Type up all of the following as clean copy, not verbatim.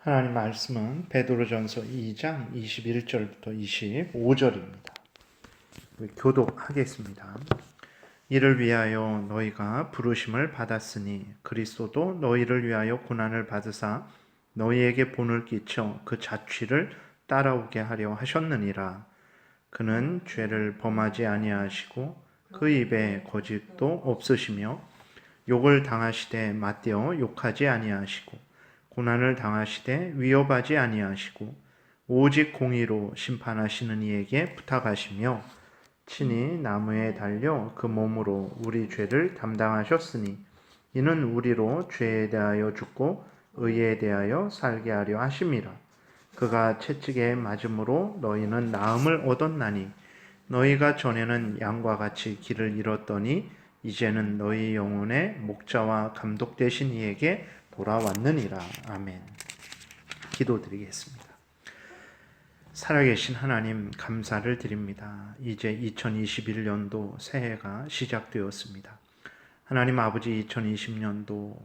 하나님 말씀은 베드로전서 2장 21절부터 25절입니다. 교독하겠습니다. 이를 위하여 너희가 부르심을 받았으니 그리스도도 너희를 위하여 고난을 받으사 너희에게 본을 끼쳐 그 자취를 따라오게 하려 하셨느니라. 그는 죄를 범하지 아니하시고 그 입에 거짓도 없으시며 욕을 당하시되 맞대어 욕하지 아니하시고 고난을 당하시되 위협하지 아니하시고 오직 공의로 심판하시는 이에게 부탁하시며 친히 나무에 달려 그 몸으로 우리 죄를 담당하셨으니 이는 우리로 죄에 대하여 죽고 의에 대하여 살게 하려 하심이라. 그가 채찍에 맞음으로 너희는 나음을 얻었나니 너희가 전에는 양과 같이 길을 잃었더니 이제는 너희 영혼의 목자와 감독 되신 이에게 돌아왔느니라. 아멘. 기도드리겠습니다. 살아계신 하나님 감사를 드립니다. 이제 2021년도 새해가 시작되었습니다. 하나님 아버지 2020년도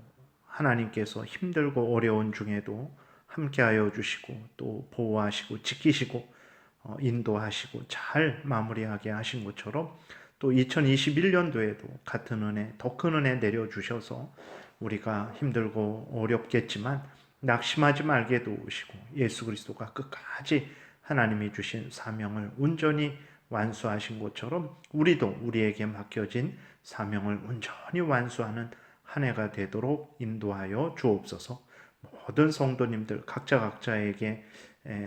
하나님께서 힘들고 어려운 중에도 함께하여 주시고 또 보호하시고 지키시고 인도하시고 잘 마무리하게 하신 것처럼 또 2021년도에도 같은 은혜, 더 큰 은혜 내려주셔서 우리가 힘들고 어렵겠지만 낙심하지 말게 도우시고 예수 그리스도가 끝까지 하나님이 주신 사명을 온전히 완수하신 것처럼 우리도 우리에게 맡겨진 사명을 온전히 완수하는 한 해가 되도록 인도하여 주옵소서. 모든 성도님들 각자에게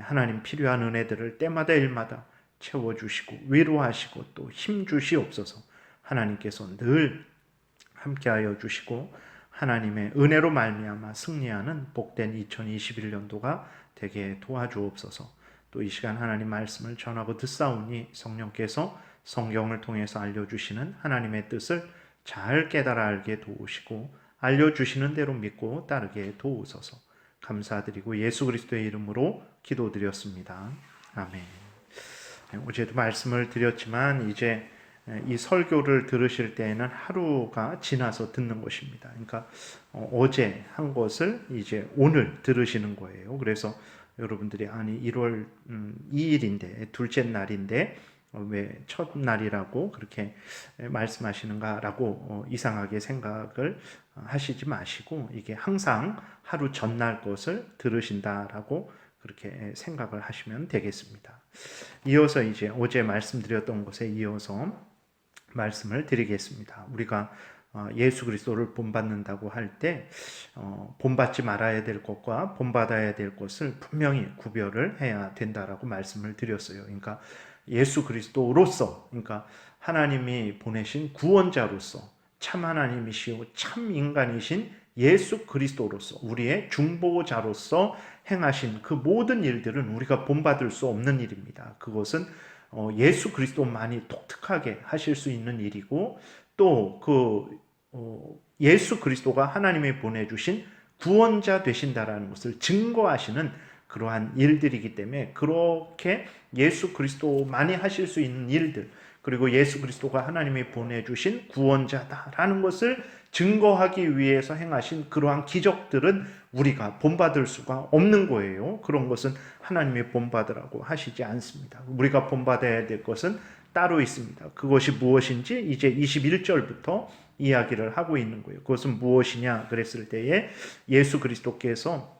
하나님 필요한 은혜들을 때마다 일마다 채워주시고 위로하시고 또 힘주시옵소서. 하나님께서 늘 함께하여 주시고 하나님의 은혜로 말미암아 승리하는 복된 2021년도가 되게 도와주옵소서. 또 이 시간 하나님 말씀을 전하고 듣사오니 성령께서 성경을 통해서 알려주시는 하나님의 뜻을 잘 깨달아 알게 도우시고 알려주시는 대로 믿고 따르게 도우소서. 감사드리고 예수 그리스도의 이름으로 기도드렸습니다. 아멘. 어제도 말씀을 드렸지만 이제 이 설교를 들으실 때에는 하루가 지나서 듣는 것입니다. 그러니까 어제 한 것을 이제 오늘 들으시는 거예요. 그래서 여러분들이 아니 1월 2일인데 둘째 날인데 왜 첫 날이라고 그렇게 말씀하시는가라고 이상하게 생각을 하시지 마시고 이게 항상 하루 전날 것을 들으신다라고 그렇게 생각을 하시면 되겠습니다. 이어서 이제 어제 말씀드렸던 것에 이어서 말씀을 드리겠습니다. 우리가 예수 그리스도를 본받는다고 할 때 본받지 말아야 될 것과 본받아야 될 것을 분명히 구별을 해야 된다라고 말씀을 드렸어요. 그러니까 예수 그리스도로서, 그러니까 하나님이 보내신 구원자로서 참 하나님이시오 참 인간이신 예수 그리스도로서 우리의 중보자로서 행하신 그 모든 일들은 우리가 본받을 수 없는 일입니다. 그것은 예수 그리스도만이 독특하게 하실 수 있는 일이고 또 예수 그리스도가 하나님이 보내주신 구원자 되신다라는 것을 증거하시는 그러한 일들이기 때문에 그렇게 예수 그리스도만이 하실 수 있는 일들 그리고 예수 그리스도가 하나님이 보내주신 구원자다라는 것을 증거하기 위해서 행하신 그러한 기적들은 우리가 본받을 수가 없는 거예요. 그런 것은 하나님이 본받으라고 하시지 않습니다. 우리가 본받아야 될 것은 따로 있습니다. 그것이 무엇인지 이제 21절부터 이야기를 하고 있는 거예요. 그것은 무엇이냐 그랬을 때에 예수 그리스도께서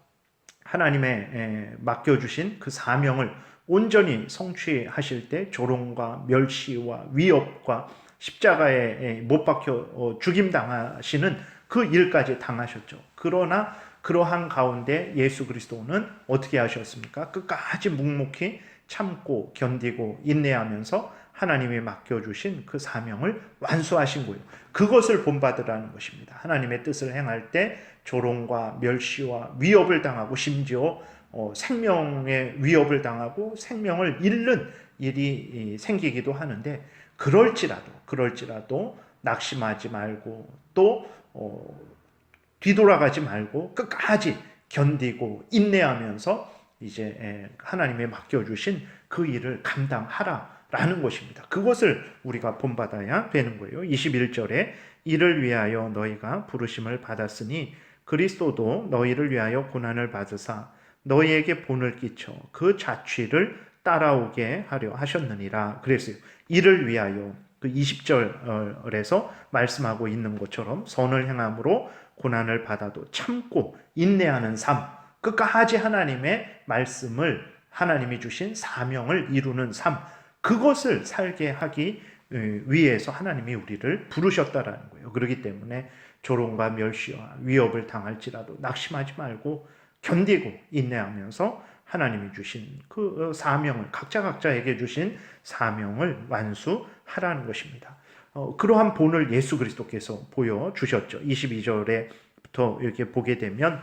하나님의 맡겨주신 그 사명을 온전히 성취하실 때 조롱과 멸시와 위협과 십자가에 못 박혀 죽임당하시는 그 일까지 당하셨죠. 그러나 그러한 가운데 예수 그리스도는 어떻게 하셨습니까? 끝까지 묵묵히 참고 견디고 인내하면서 하나님이 맡겨주신 그 사명을 완수하신 거예요. 그것을 본받으라는 것입니다. 하나님의 뜻을 행할 때 조롱과 멸시와 위협을 당하고 심지어 생명의 위협을 당하고 생명을 잃는 일이 생기기도 하는데 그럴지라도 낙심하지 말고 또 뒤돌아가지 말고 끝까지 견디고 인내하면서 이제 하나님의 맡겨주신 그 일을 감당하라라는 것입니다. 그것을 우리가 본받아야 되는 거예요. 21절에 이를 위하여 너희가 부르심을 받았으니 그리스도도 너희를 위하여 고난을 받으사 너희에게 본을 끼쳐 그 자취를 따라오게 하려 하셨느니라 그랬어요. 이를 위하여 그 20절에서 말씀하고 있는 것처럼 선을 행함으로 고난을 받아도 참고 인내하는 삶, 끝까지 하나님의 말씀을 하나님이 주신 사명을 이루는 삶, 그것을 살게 하기 위해서 하나님이 우리를 부르셨다라는 거예요. 그렇기 때문에 조롱과 멸시와 위협을 당할지라도 낙심하지 말고 견디고 인내하면서 하나님이 주신 그 사명을, 각자에게 주신 사명을 완수하라는 것입니다. 그러한 본을 예수 그리스도께서 보여주셨죠. 22절에부터 이렇게 보게 되면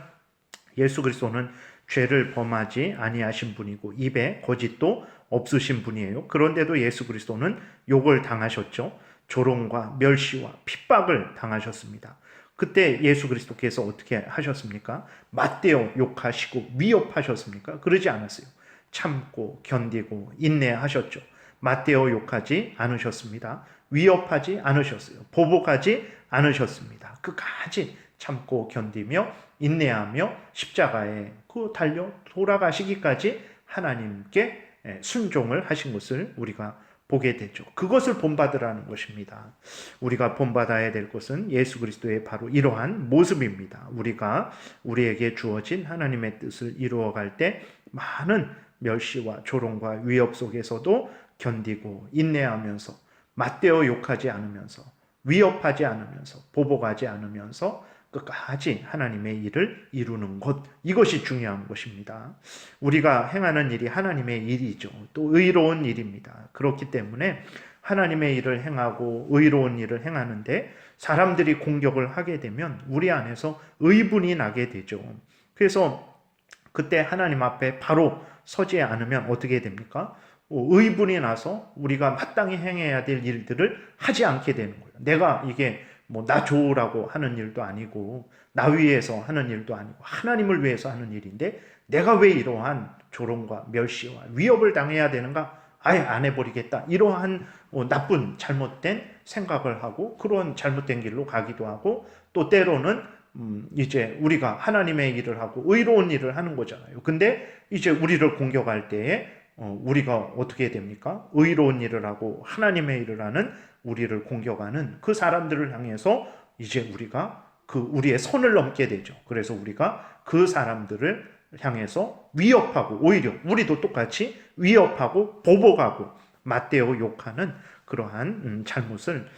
예수 그리스도는 죄를 범하지 아니하신 분이고 입에 거짓도 없으신 분이에요. 그런데도 예수 그리스도는 욕을 당하셨죠. 조롱과 멸시와 핍박을 당하셨습니다. 그때 예수 그리스도께서 어떻게 하셨습니까? 맞대어 욕하시고 위협하셨습니까? 그러지 않았어요. 참고 견디고 인내하셨죠. 맞대어 욕하지 않으셨습니다. 위협하지 않으셨어요. 보복하지 않으셨습니다. 끝까지 참고 견디며 인내하며 십자가에 달려 돌아가시기까지 하나님께 순종을 하신 것을 우리가 보게 되죠. 그것을 본받으라는 것입니다. 우리가 본받아야 될 것은 예수 그리스도의 바로 이러한 모습입니다. 우리가 우리에게 주어진 하나님의 뜻을 이루어갈 때 많은 멸시와 조롱과 위협 속에서도 견디고 인내하면서 맞대어 욕하지 않으면서 위협하지 않으면서 보복하지 않으면서 끝까지 하나님의 일을 이루는 것, 이것이 중요한 것입니다. 우리가 행하는 일이 하나님의 일이죠. 또 의로운 일입니다. 그렇기 때문에 하나님의 일을 행하고 의로운 일을 행하는데 사람들이 공격을 하게 되면 우리 안에서 의분이 나게 되죠. 그래서 그때 하나님 앞에 바로 서지 않으면 어떻게 됩니까? 의분이 나서 우리가 마땅히 행해야 될 일들을 하지 않게 되는 거예요. 내가 이게 나 좋으라고 하는 일도 아니고 나 위해서 하는 일도 아니고 하나님을 위해서 하는 일인데 내가 왜 이러한 조롱과 멸시와 위협을 당해야 되는가? 아예 안 해버리겠다. 이러한 나쁜 잘못된 생각을 하고 그런 잘못된 길로 가기도 하고 또 때로는 이제 우리가 하나님의 일을 하고 의로운 일을 하는 거잖아요. 근데 이제 우리를 공격할 때에 우리가 어떻게 됩니까? 의로운 일을 하고 하나님의 일을 하는 우리를 공격하는 그 사람들을 향해서 이제 우리가 우리의 선을 넘게 되죠. 그래서 우리가 그 사람들을 향해서 위협하고 오히려 우리도 똑같이 위협하고 보복하고 맞대어 욕하는 그러한 잘못을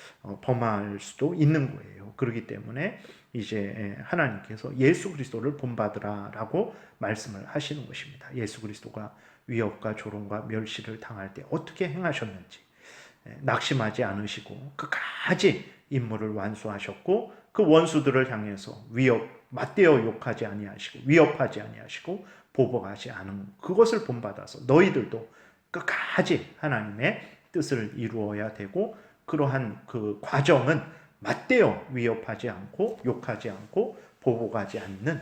범할 수도 있는 거예요. 그렇기 때문에 이제 하나님께서 예수 그리스도를 본받으라라고 말씀을 하시는 것입니다. 예수 그리스도가 위협과 조롱과 멸시를 당할 때 어떻게 행하셨는지 낙심하지 않으시고 끝까지 임무를 완수하셨고 그 원수들을 향해서 맞대어 욕하지 아니하시고 위협하지 아니하시고 보복하지 않은 그것을 본받아서 너희들도 끝까지 하나님의 뜻을 이루어야 되고 그러한 그 과정은 맞대어 위협하지 않고 욕하지 않고 보복하지 않는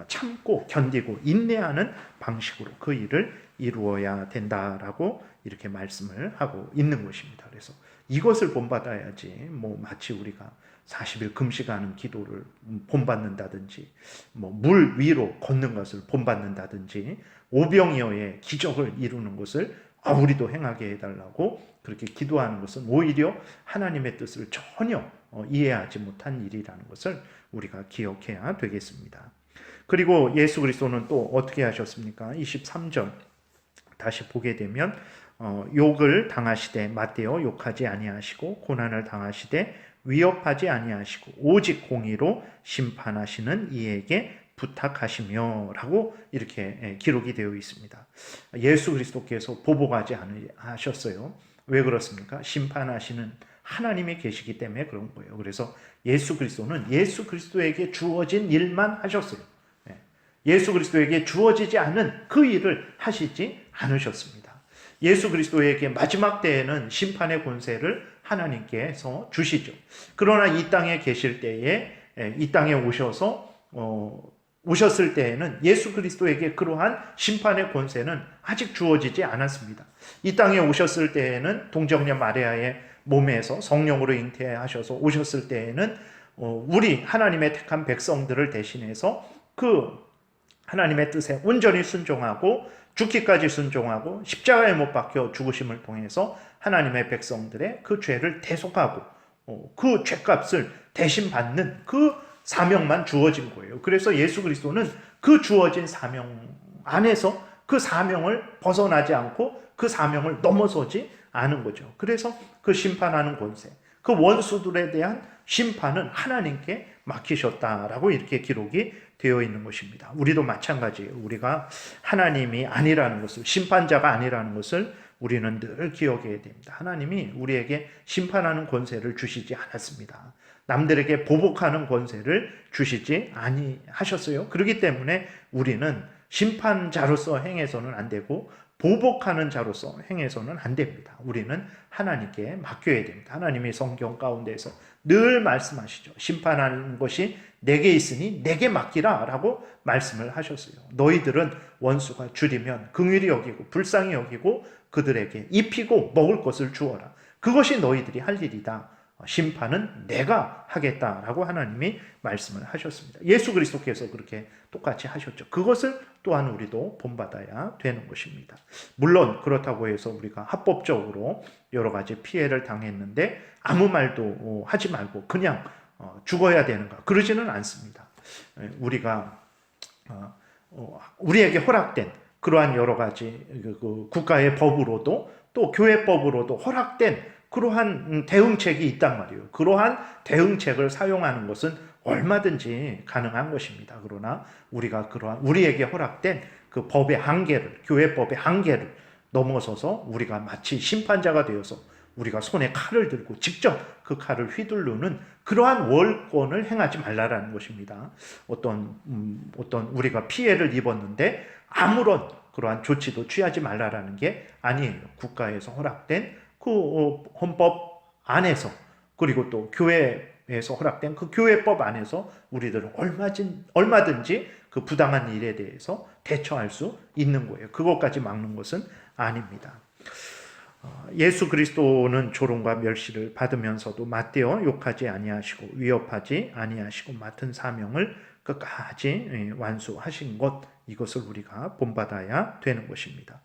참고 견디고 인내하는 방식으로 그 일을 이루어야 된다라고 이렇게 말씀을 하고 있는 것입니다. 그래서 이것을 본받아야지 마치 우리가 40일 금식하는 기도를 본받는다든지 물 위로 걷는 것을 본받는다든지 오병이어의 기적을 이루는 것을 우리도 행하게 해달라고 그렇게 기도하는 것은 오히려 하나님의 뜻을 전혀 이해하지 못한 일이라는 것을 우리가 기억해야 되겠습니다. 그리고 예수 그리스도는 또 어떻게 하셨습니까? 23절 다시 보게 되면 욕을 당하시되 맞대어 욕하지 아니하시고 고난을 당하시되 위협하지 아니하시고 오직 공의로 심판하시는 이에게 부탁하시며 라고 이렇게 기록이 되어 있습니다. 예수 그리스도께서 보복하지 않으셨어요. 왜 그렇습니까? 심판하시는 하나님이 계시기 때문에 그런 거예요. 그래서 예수 그리스도는 예수 그리스도에게 주어진 일만 하셨어요. 예수 그리스도에게 주어지지 않은 그 일을 하시지 않으셨습니다. 예수 그리스도에게 마지막 때에는 심판의 권세를 하나님께서 주시죠. 그러나 이 땅에 계실 때에 이 땅에 오셨을 때에는 예수 그리스도에게 그러한 심판의 권세는 아직 주어지지 않았습니다. 이 땅에 오셨을 때에는 동정녀 마리아의 몸에서 성령으로 잉태하셔서 오셨을 때에는 우리 하나님의 택한 백성들을 대신해서 그 하나님의 뜻에 온전히 순종하고 죽기까지 순종하고 십자가에 못 박혀 죽으심을 통해서 하나님의 백성들의 그 죄를 대속하고 그 죄값을 대신 받는 그 사명만 주어진 거예요. 그래서 예수 그리스도는 그 주어진 사명 안에서 그 사명을 벗어나지 않고 그 사명을 넘어서지 않은 거죠. 그래서 그 심판하는 권세, 그 원수들에 대한 심판은 하나님께 맡기셨다라고 이렇게 기록이 되어 있는 것입니다. 우리도 마찬가지예요. 우리가 하나님이 아니라는 것을, 심판자가 아니라는 것을 우리는 늘 기억해야 됩니다. 하나님이 우리에게 심판하는 권세를 주시지 않았습니다. 남들에게 보복하는 권세를 주시지 아니하셨어요. 그렇기 때문에 우리는 심판자로서 행해서는 안 되고 보복하는 자로서 행해서는 안 됩니다. 우리는 하나님께 맡겨야 됩니다. 하나님이 성경 가운데서 늘 말씀하시죠. 심판하는 것이 내게 있으니 내게 맡기라 라고 말씀을 하셨어요. 너희들은 원수가 줄이면 긍휼히 여기고 불쌍히 여기고 그들에게 입히고 먹을 것을 주어라. 그것이 너희들이 할 일이다. 심판은 내가 하겠다라고 하나님이 말씀을 하셨습니다. 예수 그리스도께서 그렇게 똑같이 하셨죠. 그것을 또한 우리도 본받아야 되는 것입니다. 물론 그렇다고 해서 우리가 합법적으로 여러 가지 피해를 당했는데 아무 말도 하지 말고 그냥 죽어야 되는가? 그러지는 않습니다. 우리가 우리에게 허락된 그러한 여러 가지 그 국가의 법으로도 또 교회법으로도 허락된 그러한 대응책이 있단 말이에요. 그러한 대응책을 사용하는 것은 얼마든지 가능한 것입니다. 그러나 우리가 그러한 우리에게 허락된 그 법의 한계를, 교회법의 한계를 넘어서서 우리가 마치 심판자가 되어서 우리가 손에 칼을 들고 직접 그 칼을 휘두르는 그러한 월권을 행하지 말라라는 것입니다. 어떤 우리가 피해를 입었는데 아무런 그러한 조치도 취하지 말라라는 게 아니에요. 국가에서 허락된 그 헌법 안에서 그리고 또 교회에서 허락된 그 교회법 안에서 우리들은 얼마든지 그 부당한 일에 대해서 대처할 수 있는 거예요. 그것까지 막는 것은 아닙니다. 예수 그리스도는 조롱과 멸시를 받으면서도 맞대어 욕하지 아니하시고 위협하지 아니하시고 맡은 사명을 끝까지 완수하신 것, 이것을 우리가 본받아야 되는 것입니다.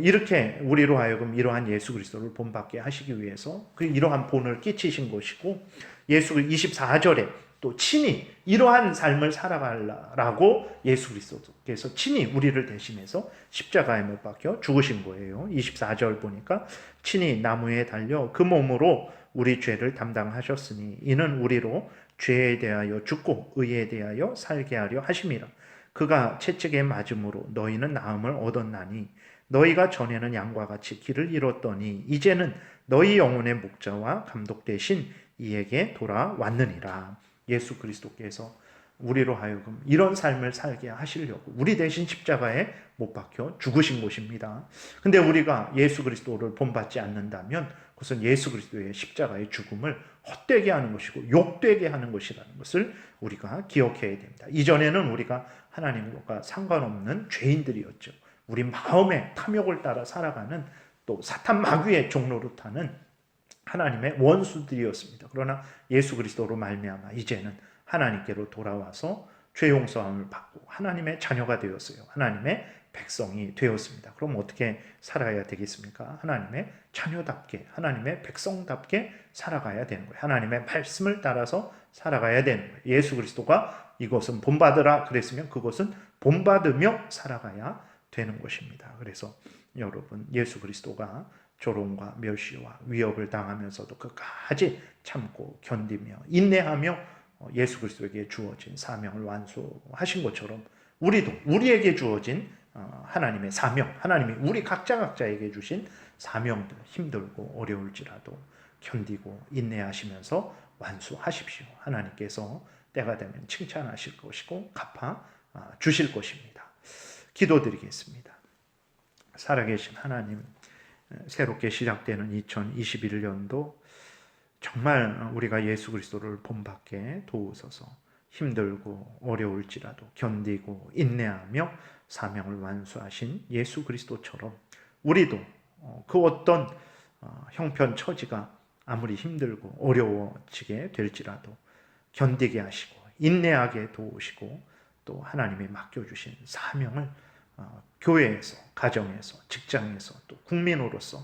이렇게 우리로 하여금 이러한 예수 그리스도를 본받게 하시기 위해서 이러한 본을 끼치신 것이고, 예수 24절에 또 친히 이러한 삶을 살아가라고 예수 그리스도께서 친히 우리를 대신해서 십자가에 못 박혀 죽으신 거예요. 24절 보니까 친히 나무에 달려 그 몸으로 우리 죄를 담당하셨으니 이는 우리로 죄에 대하여 죽고 의에 대하여 살게 하려 하심이라. 그가 채찍에 맞음으로 너희는 나음을 얻었나니 너희가 전에는 양과 같이 길을 잃었더니 이제는 너희 영혼의 목자와 감독 되신 이에게 돌아왔느니라. 예수 그리스도께서 우리로 하여금 이런 삶을 살게 하시려고 우리 대신 십자가에 못 박혀 죽으신 것입니다. 근데 우리가 예수 그리스도를 본받지 않는다면 그것은 예수 그리스도의 십자가의 죽음을 헛되게 하는 것이고 욕되게 하는 것이라는 것을 우리가 기억해야 됩니다. 이전에는 우리가 하나님과 상관없는 죄인들이었죠. 우리 마음의 탐욕을 따라 살아가는 또 사탄 마귀의 종로로 타는 하나님의 원수들이었습니다. 그러나 예수 그리스도로 말미암아 이제는 하나님께로 돌아와서 죄 용서함을 받고 하나님의 자녀가 되었어요. 하나님의 백성이 되었습니다. 그럼 어떻게 살아야 되겠습니까? 하나님의 자녀답게, 하나님의 백성답게 살아가야 되는 거예요. 하나님의 말씀을 따라서 살아가야 되는 거예요. 예수 그리스도가 이것은 본받으라 그랬으면 그것은 본받으며 살아가야 되는 것입니다. 그래서 여러분, 예수 그리스도가 조롱과 멸시와 위협을 당하면서도 끝까지 참고 견디며 인내하며 예수 그리스도에게 주어진 사명을 완수하신 것처럼 우리도 우리에게 주어진 하나님의 사명, 하나님이 우리 각자에게 주신 사명들, 힘들고 어려울지라도 견디고 인내하시면서 완수하십시오. 하나님께서 때가 되면 칭찬하실 것이고 갚아 주실 것입니다. 기도드리겠습니다. 살아계신 하나님, 새롭게 시작되는 2021년도 정말 우리가 예수 그리스도를 본받게 도우소서. 힘들고 어려울지라도 견디고 인내하며 사명을 완수하신 예수 그리스도처럼 우리도 그 어떤 형편 처지가 아무리 힘들고 어려워지게 될지라도 견디게 하시고 인내하게 도우시고 또 하나님이 맡겨주신 사명을 교회에서, 가정에서, 직장에서 또 국민으로서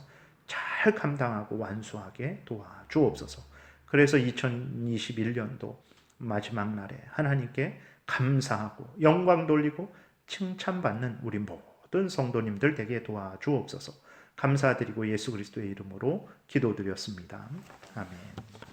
잘 감당하고 완수하게 도와주옵소서. 그래서 2021년도 마지막 날에 하나님께 감사하고 영광 돌리고 칭찬받는 우리 모든 성도님들 되게 도와주옵소서. 감사드리고 예수 그리스도의 이름으로 기도드렸습니다. 아멘.